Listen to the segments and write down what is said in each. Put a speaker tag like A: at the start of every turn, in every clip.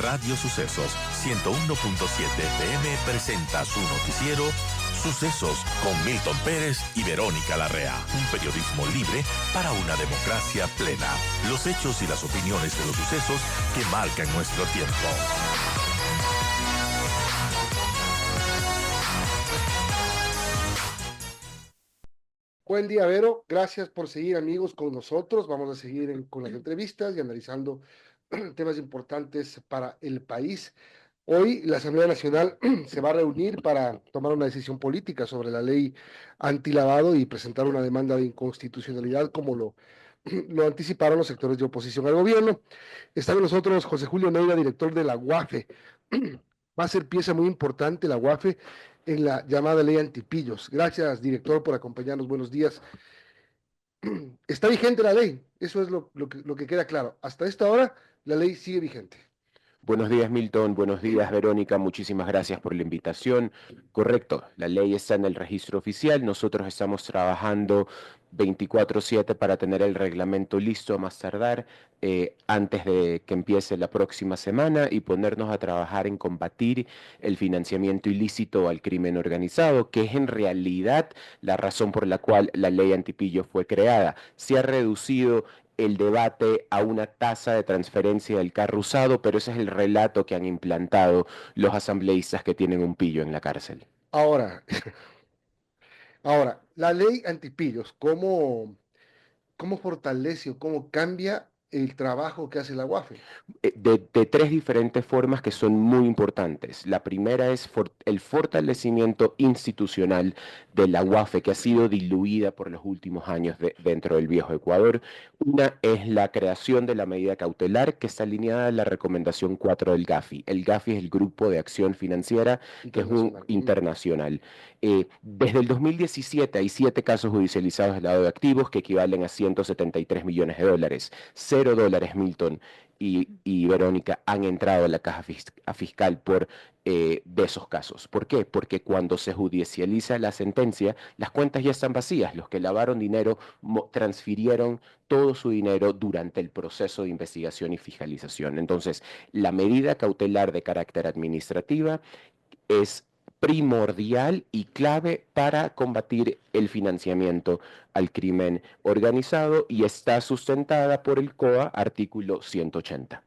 A: Radio Sucesos 101.7 FM presenta su noticiero Sucesos con Milton Pérez y Verónica Larrea. Un periodismo libre para una democracia plena. Los hechos y las opiniones de los sucesos que marcan nuestro tiempo.
B: Buen día, Vero. Gracias por seguir, amigos, con nosotros. Vamos a seguir con las entrevistas y analizando temas importantes para el país. Hoy la Asamblea Nacional se va a reunir para tomar una decisión política sobre la ley antilavado y presentar una demanda de inconstitucionalidad, como lo anticiparon los sectores de oposición al gobierno. Está con nosotros José Julio Neira, director de la UAFE. Va a ser pieza muy importante la UAFE en la llamada ley antipillos. Gracias, director, por acompañarnos. Buenos días. Está vigente la ley, eso es lo que queda claro. Hasta esta hora, la ley sigue vigente.
C: Buenos días, Milton. Buenos días, Verónica. Muchísimas gracias por la invitación. Correcto, la ley está en el registro oficial. Nosotros estamos trabajando 24/7 para tener el reglamento listo a más tardar antes de que empiece la próxima semana y ponernos a trabajar en combatir el financiamiento ilícito al crimen organizado, que es en realidad la razón por la cual la ley antipillo fue creada. Se ha reducido el debate a una tasa de transferencia del carro usado, pero ese es el relato que han implantado los asambleístas que tienen un pillo en la cárcel.
B: Ahora, la ley antipillos, ¿cómo fortalece o cómo cambia el trabajo que hace la UAFE?
C: De tres diferentes formas que son muy importantes. La primera es el fortalecimiento institucional de la UAFE, que ha sido diluida por los últimos años dentro del viejo Ecuador. Una es la creación de la medida cautelar, que está alineada a la recomendación 4 del GAFI. El GAFI es el Grupo de Acción Financiera, que es un internacional. Desde el 2017 hay 7 casos judicializados de lavado de activos que equivalen a 173 millones de dólares. $0, Milton y Verónica, han entrado a la caja fiscal de esos casos. ¿Por qué? Porque cuando se judicializa la sentencia, las cuentas ya están vacías. Los que lavaron dinero transfirieron todo su dinero durante el proceso de investigación y fiscalización. Entonces, la medida cautelar de carácter administrativa es primordial y clave para combatir el financiamiento al crimen organizado y está sustentada por el COA, artículo 180.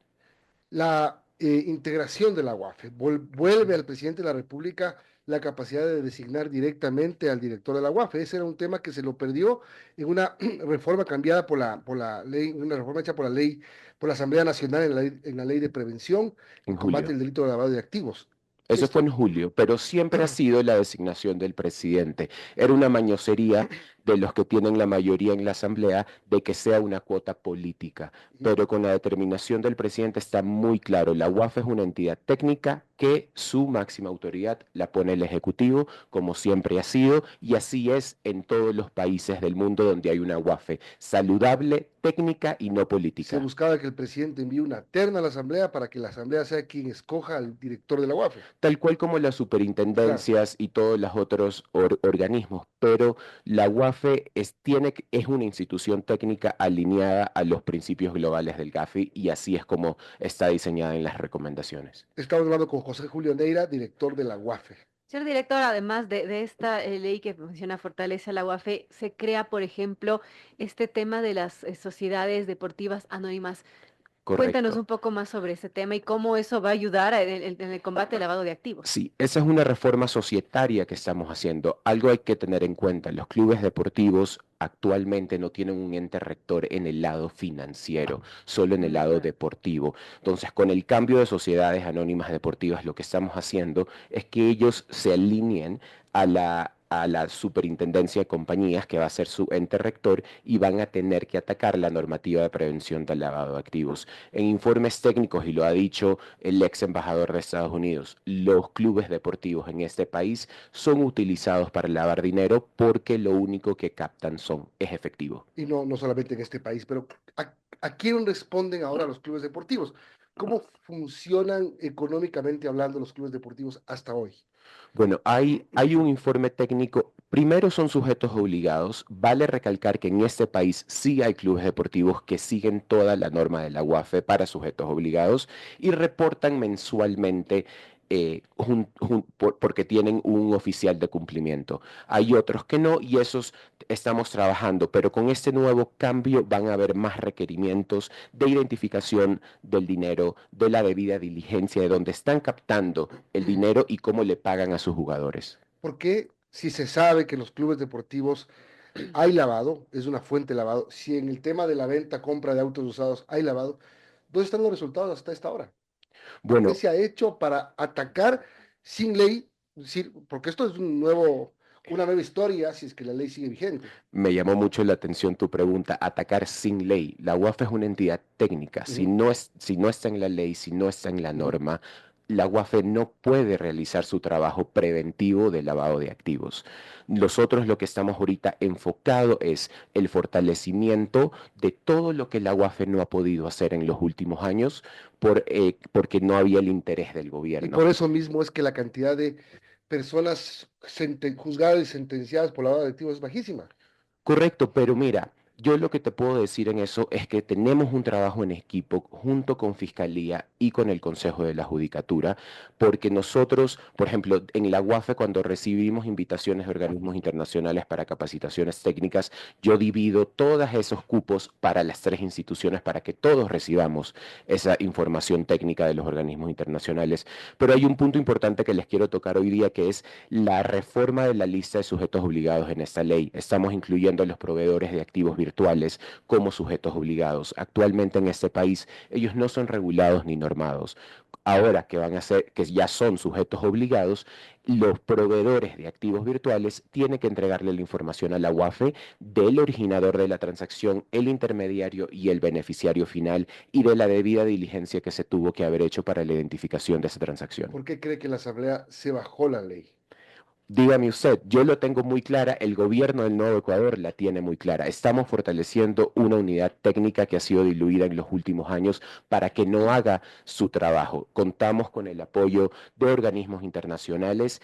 B: La integración de la UAFE vuelve al presidente de la República la capacidad de designar directamente al director de la UAFE. Ese era un tema que se lo perdió en una reforma cambiada por la ley, una reforma hecha por la Asamblea Nacional en la ley de prevención y combate al delito de lavado de activos.
C: Eso fue en julio, pero siempre ha sido la designación del presidente. Era una mañosería de los que tienen la mayoría en la Asamblea de que sea una cuota política. Pero con la determinación del presidente está muy claro, la UAFE es una entidad técnica que su máxima autoridad la pone el Ejecutivo, como siempre ha sido, y así es en todos los países del mundo donde hay una UAFE saludable, técnica y no política.
B: Se buscaba que el presidente envíe una terna a la Asamblea para que la Asamblea sea quien escoja al director de la UAFE.
C: Tal cual como las superintendencias y todos los otros organismos, pero la UAFE es una institución técnica alineada a los principios globales del GAFI y así es como está diseñada en las recomendaciones.
B: Estamos hablando con José Julio Neira, director de la UAFE.
D: Señor director, además de esta ley que menciona fortalece a la UAFE, se crea, por ejemplo, este tema de las sociedades deportivas anónimas.
C: Correcto.
D: Cuéntanos un poco más sobre ese tema y cómo eso va a ayudar en el combate al lavado de activos.
C: Sí, esa es una reforma societaria que estamos haciendo. Algo hay que tener en cuenta, los clubes deportivos actualmente no tienen un ente rector en el lado financiero, solo en el lado deportivo. Entonces, con el cambio de sociedades anónimas deportivas, lo que estamos haciendo es que ellos se alineen a la superintendencia de compañías, que va a ser su ente rector, y van a tener que atacar la normativa de prevención del lavado de activos. En informes técnicos, y lo ha dicho el ex embajador de Estados Unidos, los clubes deportivos en este país son utilizados para lavar dinero porque lo único que captan es efectivo.
B: Y no solamente en este país, pero ¿a quién responden ahora los clubes deportivos? ¿Cómo funcionan económicamente hablando los clubes deportivos hasta hoy?
C: Bueno, hay un informe técnico Primero son sujetos obligados. Vale recalcar que en este país sí hay clubes deportivos que siguen toda la norma de la UAFE para sujetos obligados y reportan mensualmente porque tienen un oficial de cumplimiento. Hay otros que no y esos estamos trabajando, pero con este nuevo cambio van a haber más requerimientos de identificación del dinero, de la debida diligencia, de dónde están captando el dinero y cómo le pagan a sus jugadores.
B: ¿Por qué, si se sabe que en los clubes deportivos hay lavado, es una fuente de lavado, si en el tema de la venta, compra de autos usados hay lavado, ¿dónde están los resultados hasta esta hora? ¿Qué
C: Bueno,
B: se ha hecho para atacar sin ley? Es decir, porque esto es una nueva historia si es que la ley sigue vigente.
C: me llamó mucho la atención tu pregunta, atacar sin ley. La UAF es una entidad técnica.
B: Ujú,
C: Si no está en la ley, si no está en la
B: ujú.
C: norma, la UAF no puede realizar su trabajo preventivo de lavado de activos. Nosotros lo que estamos ahorita enfocado es el fortalecimiento de todo lo que la UAF no ha podido hacer en los últimos años porque no había el interés del
B: Y
C: gobierno.
B: por eso mismo es que la cantidad de personas juzgadas y sentenciadas por lavado de activos es bajísima.
C: Correcto, pero mira, yo lo que te puedo decir en eso es que tenemos un trabajo en equipo junto con Fiscalía y con el Consejo de la Judicatura, porque nosotros, por ejemplo, en la UAFE, cuando recibimos invitaciones de organismos internacionales para capacitaciones técnicas, yo divido todos esos cupos para las tres instituciones para que todos recibamos esa información técnica de los organismos internacionales. Pero hay un punto importante que les quiero tocar hoy día, que es la reforma de la lista de sujetos obligados en esta ley. Estamos incluyendo a los proveedores de activos virtuales como sujetos obligados. Actualmente en este país ellos no son regulados ni normados. Ahora que van a ser, que ya son sujetos obligados, los proveedores de activos virtuales tienen que entregarle la información a la UAFE del originador de la transacción, el intermediario y el beneficiario final y de la debida diligencia que se tuvo que haber hecho para la identificación de esa transacción.
B: ¿Por qué cree que la Asamblea se bajó la ley?
C: Dígame usted, yo lo tengo muy clara, el gobierno del Nuevo Ecuador la tiene muy clara. Estamos fortaleciendo una unidad técnica que ha sido diluida en los últimos años para que no haga su trabajo. Contamos con el apoyo de organismos internacionales.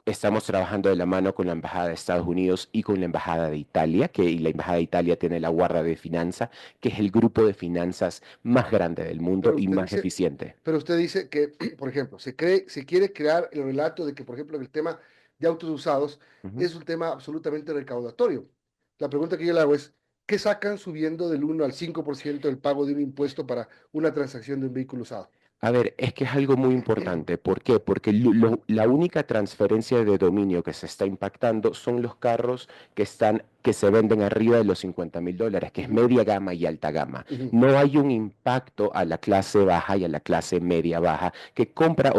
C: Estamos trabajando de la mano con la Embajada de Estados Unidos y con la Embajada de Italia, y la Embajada de Italia tiene la Guardia de Finanza, que es el grupo de finanzas más grande del mundo
B: Pero
C: y
B: usted
C: más
B: dice,
C: eficiente.
B: pero usted dice que, por ejemplo, se quiere crear el relato de que, por ejemplo, el tema de autos usados
C: Ujú.
B: es un tema absolutamente recaudatorio. La pregunta que yo le hago es, ¿qué sacan subiendo del 1 al 5% del pago de un impuesto para una transacción de un vehículo usado?
C: A ver, es que es algo muy importante. ¿Por qué? Porque la única transferencia de dominio que se está impactando son los carros que se venden arriba de los $50,000, que es
B: Ujú,
C: media gama y alta gama.
B: ujú.
C: No hay un impacto a la clase baja y a la clase media baja que compra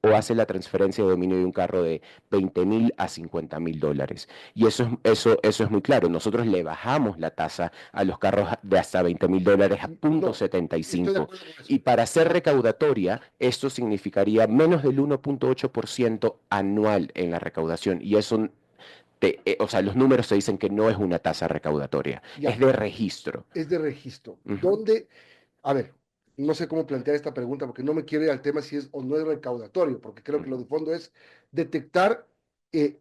C: o hace la transferencia de dominio de un carro de 20,000 a $50,000. Y eso es muy claro. Nosotros le bajamos la tasa a los carros de hasta $20,000 a punto
B: No, estoy de
C: 75.
B: acuerdo con eso.
C: Y para ser recaudatoria, esto significaría menos del 1,8% anual en la recaudación. Y eso, o sea, los números se dicen que no es una tasa recaudatoria, es
B: Ya,
C: de registro.
B: es de registro.
C: Ujú,
B: ¿Dónde? A ver, no sé cómo plantear esta pregunta porque no me quiero ir al tema si es o no es recaudatorio, porque creo que lo
C: ujú,
B: de fondo es detectar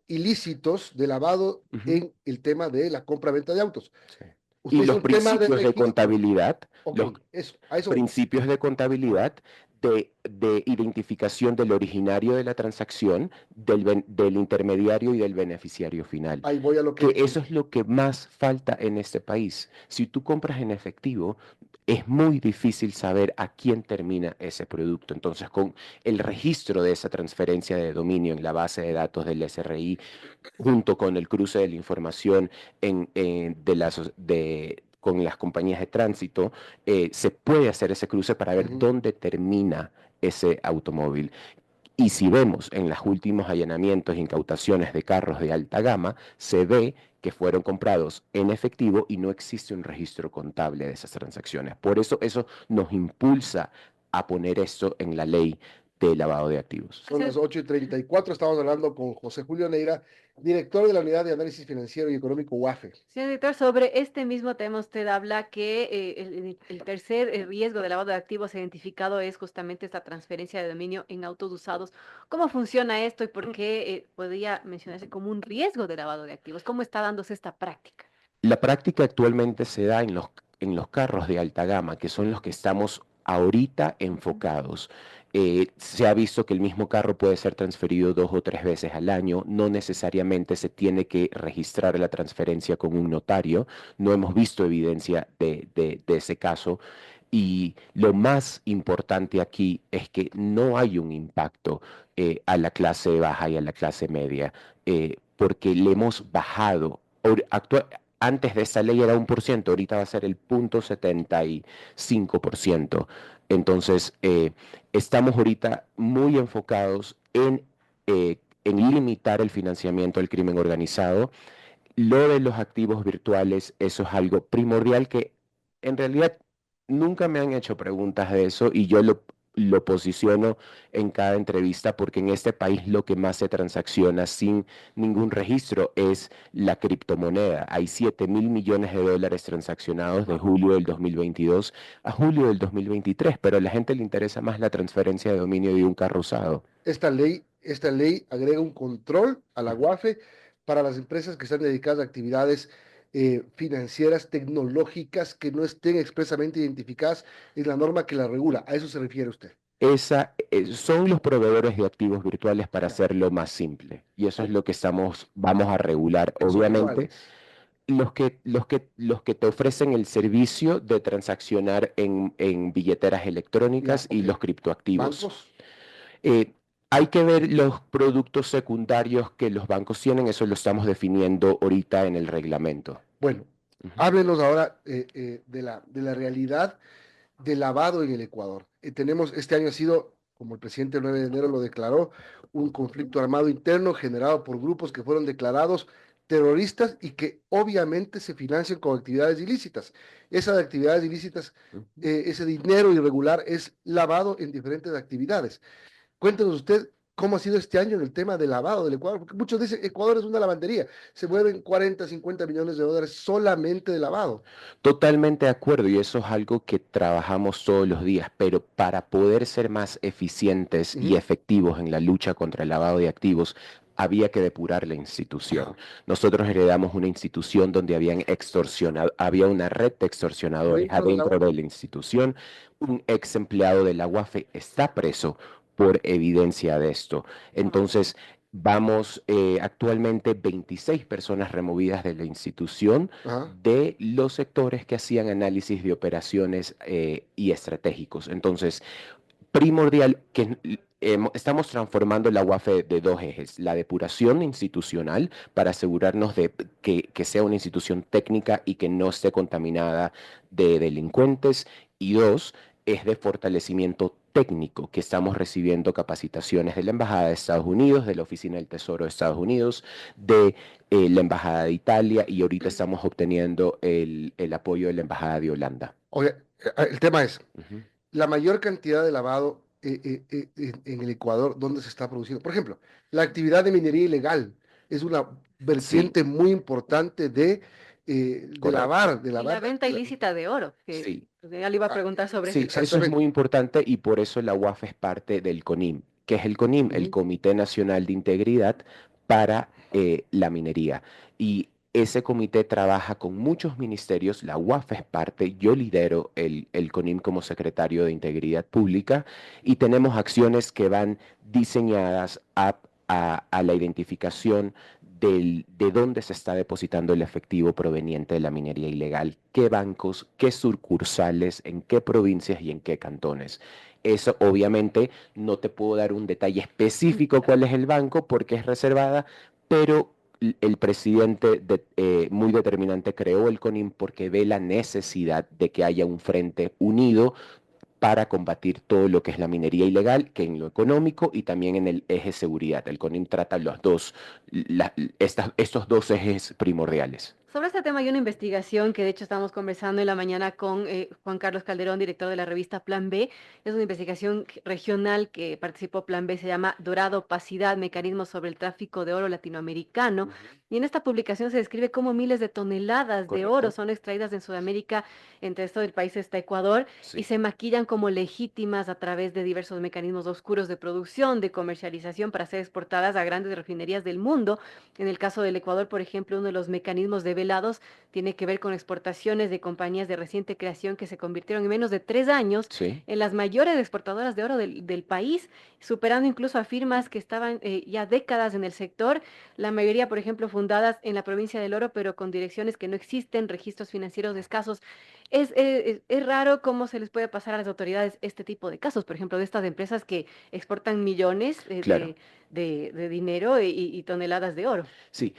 B: ilícitos de lavado
C: ujú,
B: en el tema de la compra-venta de autos.
C: sí.
B: Usted
C: Y
B: dice
C: los
B: un tema de
C: principios de
B: registro.
C: contabilidad,
B: Ok,
C: los
B: eso, a eso voy.
C: principios de contabilidad de identificación del originario de la transacción, del intermediario y del beneficiario final.
B: Ahí voy a lo que
C: Que
B: decía.
C: eso es lo que más falta en este país. Si tú compras en efectivo, es muy difícil saber a quién termina ese producto. Entonces, con el registro de esa transferencia de dominio en la base de datos del SRI, junto con el cruce de la información con las compañías de tránsito, se puede hacer ese cruce para ver
B: Ujú.
C: dónde termina ese automóvil. Y si vemos en los últimos allanamientos e incautaciones de carros de alta gama, se ve que fueron comprados en efectivo y no existe un registro contable de esas transacciones. Por eso nos impulsa a poner esto en la ley de lavado de activos.
B: Son las 8:34, estamos hablando con José Julio Neira, director de la Unidad de Análisis Financiero y Económico UAFE.
D: Señor director, sobre este mismo tema usted habla que el tercer riesgo de lavado de activos identificado es justamente esta transferencia de dominio en autos usados. ¿Cómo funciona esto y por qué podría mencionarse como un riesgo de lavado de activos? ¿Cómo está dándose esta práctica?
C: La práctica actualmente se da en los carros de alta gama, que son los que estamos ahorita enfocados. Se ha visto que el mismo carro puede ser transferido 2 o 3 veces al año, no necesariamente se tiene que registrar la transferencia con un notario, no hemos visto evidencia de ese caso. Y lo más importante aquí es que no hay un impacto a la clase baja y a la clase media, porque le hemos bajado. Antes de esta ley era 1%, ahorita va a ser el 0.75%. Entonces, estamos ahorita muy enfocados en limitar el financiamiento del crimen organizado. Lo de los activos virtuales, eso es algo primordial que en realidad nunca me han hecho preguntas de eso y yo lo posiciono en cada entrevista porque en este país lo que más se transacciona sin ningún registro es la criptomoneda. Hay 7.000 millones de dólares transaccionados de julio del 2022 a julio del 2023, pero a la gente le interesa más la transferencia de dominio de un carro usado.
B: Esta ley agrega un control a la UAFE para las empresas que están dedicadas a actividades financieras, tecnológicas, que no estén expresamente identificadas en la norma que la regula. ¿A eso se refiere usted?
C: Son los proveedores de activos virtuales para hacerlo más simple. Y eso es lo que vamos a regular.
B: ¿Son
C: Obviamente,
B: cuáles?
C: los que te ofrecen el servicio de transaccionar en billeteras
B: Ya,
C: electrónicas y
B: ok.
C: los criptoactivos.
B: ¿Bancos?
C: Eh, Hay que ver los productos secundarios que los bancos tienen, eso lo estamos definiendo ahorita en el reglamento.
B: Bueno,
C: Ujú.
B: háblenos ahora de la realidad del lavado en el Ecuador. Este año ha sido, como el presidente el 9 de enero lo declaró, un conflicto armado interno generado por grupos que fueron declarados terroristas y que obviamente se financian con actividades ilícitas. Esas actividades ilícitas, ese dinero irregular es lavado en diferentes actividades. Cuéntenos usted cómo ha sido este año en el tema del lavado del Ecuador, porque muchos dicen Ecuador es una lavandería, se mueven 40, 50 millones de dólares solamente de lavado.
C: Totalmente de acuerdo, y eso es algo que trabajamos todos los días, pero para poder ser más eficientes y efectivos en la lucha contra el lavado de activos, había que depurar la institución. Nosotros heredamos una institución donde había una red de extorsionadores
B: Dentro de la
C: adentro
B: UAFE.
C: de la institución. Un ex empleado de la UAFE está preso por evidencia de esto. Entonces, vamos actualmente 26 personas removidas de la institución
B: Ajá.
C: de los sectores que hacían análisis de operaciones y estratégicos. Entonces, primordial que estamos transformando la UAFE de 2 ejes: la depuración institucional para asegurarnos de que sea una institución técnica y que no esté contaminada de delincuentes, y 2, es de fortalecimiento técnico, que estamos recibiendo capacitaciones de la Embajada de Estados Unidos, de la Oficina del Tesoro de Estados Unidos, de la Embajada de Italia, y ahorita estamos obteniendo el apoyo de la Embajada de Holanda.
B: Oye, el tema es,
C: Ujú.
B: la mayor cantidad de lavado en el Ecuador, ¿dónde se está produciendo? Por ejemplo, la actividad de minería ilegal es una
C: Sí,
B: vertiente muy importante de
C: correcto.
B: de
D: Y la
B: lavar.
D: venta ilícita de oro, que
C: Sí.
D: ya le iba a
B: Ah,
D: preguntar sobre
C: Sí,
D: ese tema.
C: eso es muy
B: exactamente.
C: importante y por eso la UAF es parte del CONIM. ¿Qué es el CONIM? El
B: Ujú.
C: Comité Nacional de Integridad para la Minería. Y ese comité trabaja con muchos ministerios, la UAF es parte, yo lidero el CONIM como secretario de Integridad Pública, y tenemos acciones que van diseñadas a la identificación de dónde se está depositando el efectivo proveniente de la minería ilegal, qué bancos, qué sucursales, en qué provincias y en qué cantones. Eso obviamente no te puedo dar un detalle específico cuál es el banco porque es reservada, pero el presidente muy determinante creó el CONIM porque ve la necesidad de que haya un frente unido para combatir todo lo que es la minería ilegal, que en lo económico y también en el eje seguridad. El CONIM trata estos 2 ejes primordiales.
D: Sobre este tema hay una investigación que de hecho estamos conversando en la mañana con Juan Carlos Calderón, director de la revista Plan B. Es una investigación regional que participó Plan B, se llama Dorada Opacidad, Mecanismos sobre el tráfico de oro latinoamericano.
C: Ujú.
D: Y en esta publicación se describe cómo miles de toneladas de oro
C: Correcto.
D: son extraídas en Sudamérica, entre esto del país está Ecuador, y
C: Sí,
D: se maquillan como legítimas a través de diversos mecanismos oscuros de producción, de comercialización para ser exportadas a grandes refinerías del mundo. En el caso del Ecuador, por ejemplo, uno de los mecanismos develados tiene que ver con exportaciones de compañías de reciente creación que se convirtieron en menos de 3 años
C: sí,
D: en las mayores exportadoras de oro del país, superando incluso a firmas que estaban ya décadas en el sector, la mayoría, por ejemplo, fundadas en la provincia del Oro, pero con direcciones que no existen, registros financieros escasos. Es raro cómo se les puede pasar a las autoridades este tipo de casos, por ejemplo, de estas empresas que exportan millones
C: claro.
D: de dinero y toneladas de oro.
C: Sí,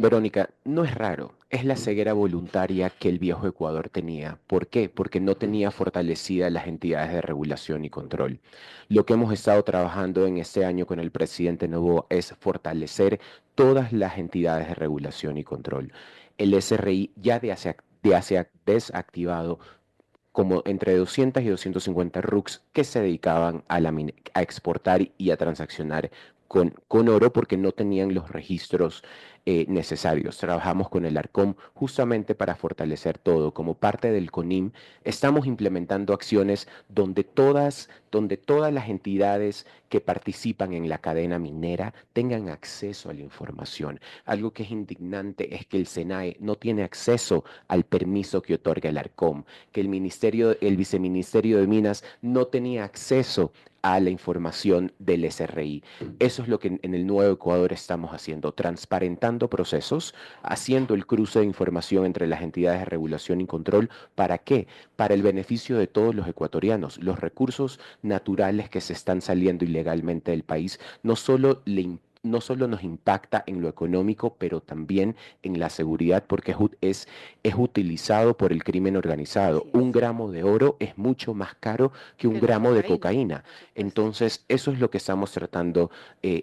C: Verónica, no es raro, es la ceguera voluntaria que el viejo Ecuador tenía. ¿Por qué? Porque no tenía fortalecidas las entidades de regulación y control. Lo que hemos estado trabajando en este año con el presidente Noboa es fortalecer todas las entidades de regulación y control. El SRI ya de hace desactivado como entre 200 y 250 RUCs que se dedicaban a exportar y a transaccionar con oro porque no tenían los registros necesarios. Trabajamos con el ARCOM justamente para fortalecer todo. Como parte del CONIM, estamos implementando acciones donde todas las entidades que participan en la cadena minera tengan acceso a la información. Algo que es indignante es que el SENAE no tiene acceso al permiso que otorga el ARCOM, que el viceministerio de Minas no tenía acceso a la información del SRI. Eso es lo que en el Nuevo Ecuador estamos haciendo, transparentando procesos, haciendo el cruce de información entre las entidades de regulación y control. ¿Para qué? Para el beneficio de todos los ecuatorianos. Los recursos naturales que se están saliendo ilegalmente del país no solo nos impacta en lo económico, pero también en la seguridad, porque es utilizado por el crimen organizado.
D: Así
C: Un
D: es.
C: gramo de oro es mucho más caro que un
D: Que la
C: gramo de
D: cocaína,
C: cocaína.
D: por supuesto.
C: Entonces, eso es lo que estamos tratando,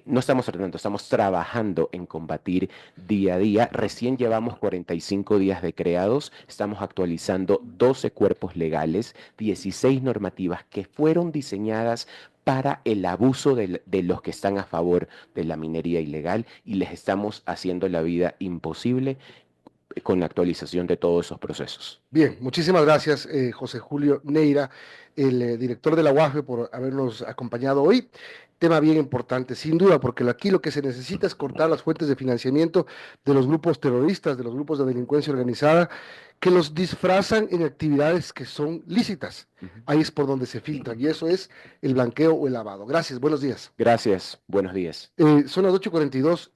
C: no estamos tratando, estamos trabajando en combatir día a día. Recién llevamos 45 días de creados, estamos actualizando 12 cuerpos legales, 16 normativas que fueron diseñadas para el abuso de los que están a favor de la minería ilegal y les estamos haciendo la vida imposible con la actualización de todos esos procesos.
B: Bien, muchísimas gracias, José Julio Neira, el director de la UAFE, por habernos acompañado hoy. Tema bien importante, sin duda, porque aquí lo que se necesita es cortar las fuentes de financiamiento de los grupos terroristas, de los grupos de delincuencia organizada, que los disfrazan en actividades que son lícitas.
C: Ujú.
B: Ahí es por donde se filtran, y eso es el blanqueo o el lavado. Gracias, buenos días.
C: Gracias, buenos días.
B: Son las 8:42.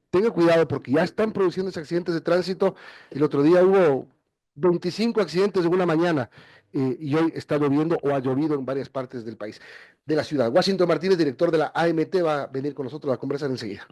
B: Tenga cuidado porque ya están produciendo accidentes de tránsito. El otro día hubo 25 accidentes en una mañana, y hoy está lloviendo o ha llovido en varias partes del país, de la ciudad. Washington Martínez, director de la AMT, va a venir con nosotros a conversar enseguida.